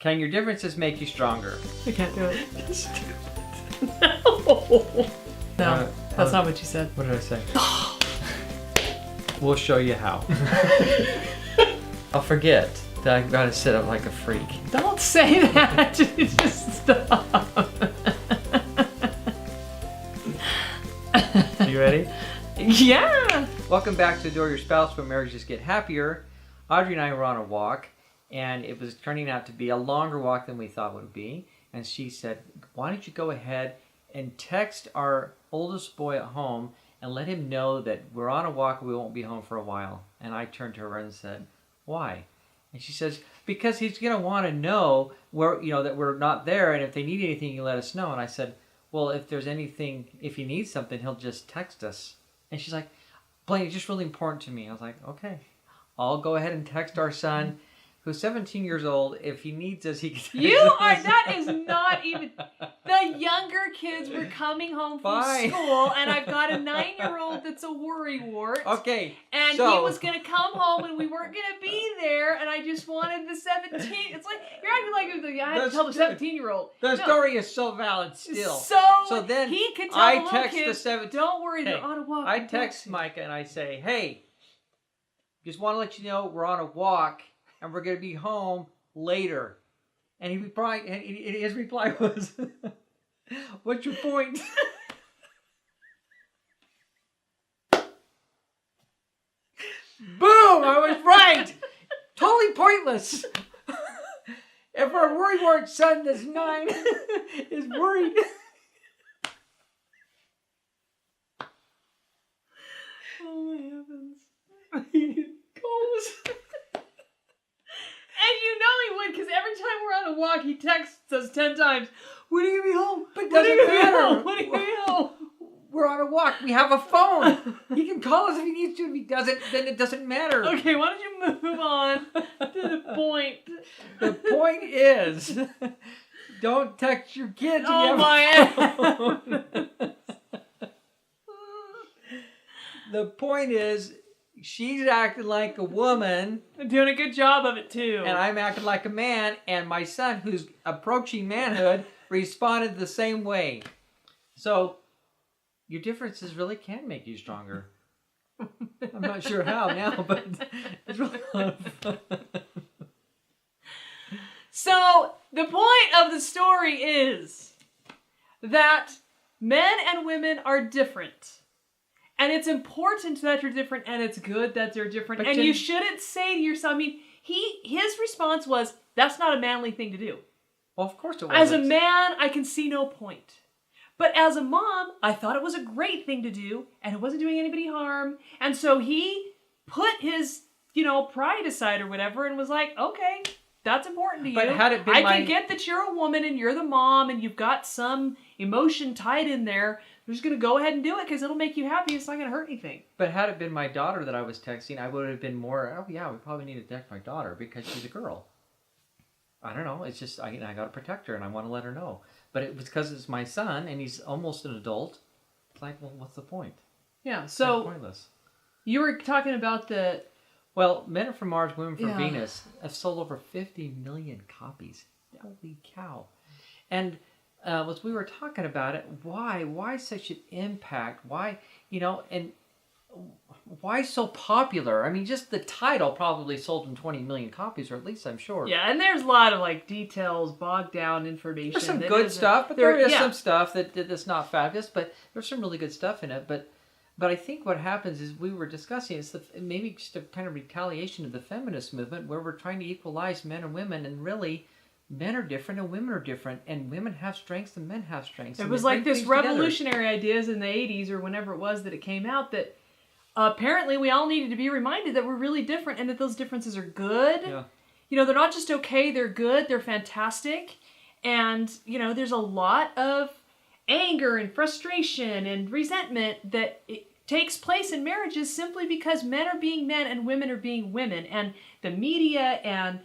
Can your differences make you stronger? I can't do it. No. No, that's not what you said. What did I say? We'll show you how. I'll forget that I've got to sit up like a freak. Don't say that. Just stop. You ready? Yeah. Welcome back to Adore Your Spouse, where marriages get happier. Audrey and I were on a walk, and it was turning out to be a longer walk than we thought it would be. And she said, why don't you go ahead and text our oldest boy at home and let him know that we're on a walk and we won't be home for a while. And I turned to her and said, why? And she says, because he's going to want to know where, that we're not there, and if they need anything, you let us know. And I said, well, if there's anything, if he needs something, he'll just text us. And she's like, Blaine, it's just really important to me. I was like, okay, I'll go ahead and text our son, who's 17 years old. If he needs us, he can text us. That is not even, the younger kids were coming home from school, and I've got a 9-year-old that's a worrywart. Okay. And so, he was going to come home, and we weren't going to be there, and I just wanted the 17, it's like, you're acting like I had to tell the 17-year-old. The story is so valid still. So then he could tell the little kids, the don't worry, they're on a walk. I text Micah and I say, hey, just want to let you know we're on a walk and we're going to be home later. And his reply was, what's your point? Boom! I was right! Totally pointless. If our worrywart son that's 9 is worried. Oh my heavens. He goes. And you know he would, because every time we're on a walk, he texts us 10 times. When are you going to be home? But it doesn't matter. When are you going to be home? We're on a walk. We have a phone. He can call us if he needs to. If he doesn't, then it doesn't matter. Okay, why don't you move on to the point? The point is, don't text your kids. Oh my God. The point is, she's acting like a woman. Doing a good job of it, too. And I'm acting like a man. And my son, who's approaching manhood, responded the same way. So, your differences really can make you stronger. I'm not sure how now, but it's really a lot of fun. So, the point of the story is that men and women are different. And it's important that you're different, and it's good that they're different. And you shouldn't say to yourself, I mean, his response was, that's not a manly thing to do. Well, of course it wasn't. As a man, I can see no point. But as a mom, I thought it was a great thing to do, and it wasn't doing anybody harm. And so he put his, pride aside or whatever, and was like, okay, that's important to you. But had it been I can get that you're a woman, and you're the mom, and you've got some emotion tied in there. I'm just going to go ahead and do it because it'll make you happy. It's not going to hurt anything. But had it been my daughter that I was texting, I would have been more, oh yeah, we probably need to text my daughter because she's a girl. I don't know. It's just, I got to protect her and I want to let her know. But it was because it's my son and he's almost an adult. It's like, well, what's the point? Yeah, so it's pointless. You were talking about the... Well, Men Are From Mars, Women From Venus have sold over 50 million copies. Holy cow. And... as we were talking about it, why such an impact? Why, and why so popular? I mean, just the title probably sold in 20 million copies, or at least I'm sure. Yeah, and there's a lot of details, bogged down information. There's some good stuff, but there is some stuff that's not fabulous, but there's some really good stuff in it. But I think what happens is we were discussing is maybe just a kind of retaliation of the feminist movement where we're trying to equalize men and women, and really men are different and women are different, and women have strengths and men have strengths. It was like this revolutionary ideas in the 80s or whenever it was that it came out that apparently we all needed to be reminded that we're really different and that those differences are good. Yeah. They're not just okay, they're good, they're fantastic. And, there's a lot of anger and frustration and resentment that it takes place in marriages simply because men are being men and women are being women. And the media and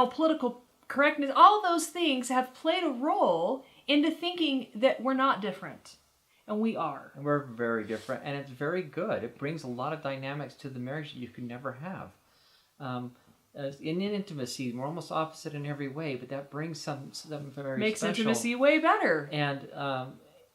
political correctness, all those things have played a role into thinking that we're not different. And we are. And we're very different, and it's very good. It brings a lot of dynamics to the marriage that you can never have. in intimacy, we're almost opposite in every way, but that brings something very Makes special. intimacy way better. And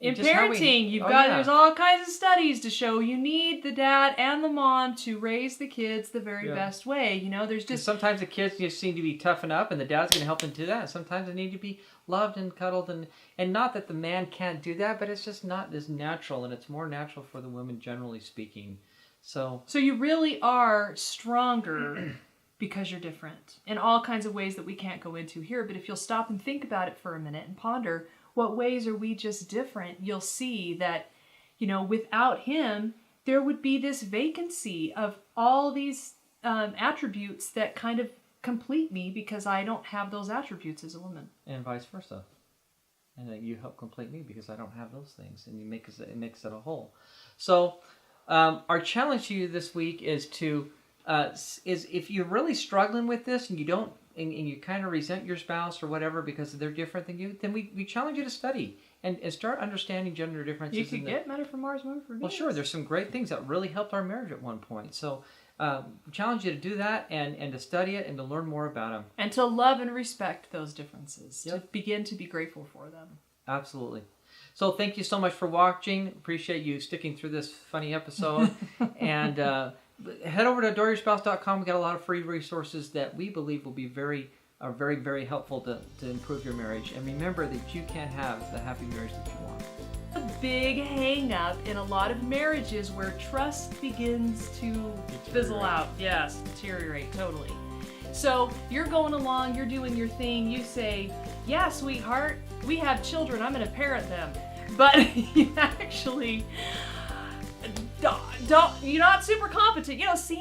in just how parenting, there's all kinds of studies to show you need the dad and the mom to raise the kids the very best way. You know, there's just sometimes the kids just need to be toughened up, and the dad's going to help them do that. Sometimes they need to be loved and cuddled, and not that the man can't do that, but it's just not as natural, and it's more natural for the women, generally speaking. So you really are stronger because you're different in all kinds of ways that we can't go into here. But if you'll stop and think about it for a minute and ponder, what ways are we just different? You'll see that, you know, without him, there would be this vacancy of all these attributes that kind of complete me because I don't have those attributes as a woman. And vice versa. And that you help complete me because I don't have those things, and it makes it a whole. So our challenge to you this week is to is if you're really struggling with this and you don't and you kind of resent your spouse or whatever because they're different than you, then we challenge you to study and start understanding gender differences. You could get Men Are From Mars, Women Are From Venus. Well, sure. There's some great things that really helped our marriage at one point. So challenge you to do that and to study it and to learn more about them. And to love and respect those differences. Yep. To begin to be grateful for them. Absolutely. So thank you so much for watching. Appreciate you sticking through this funny episode. And head over to adoreyourspouse.com. We got a lot of free resources that we believe will be very, very helpful to improve your marriage. And remember that you can have the happy marriage that you want. A big hang-up in a lot of marriages where trust begins to fizzle out. Yes, deteriorate, totally. So you're going along, you're doing your thing, you say, yeah, sweetheart, we have children, I'm going to parent them. But you actually don't, you're not super competent. You know, see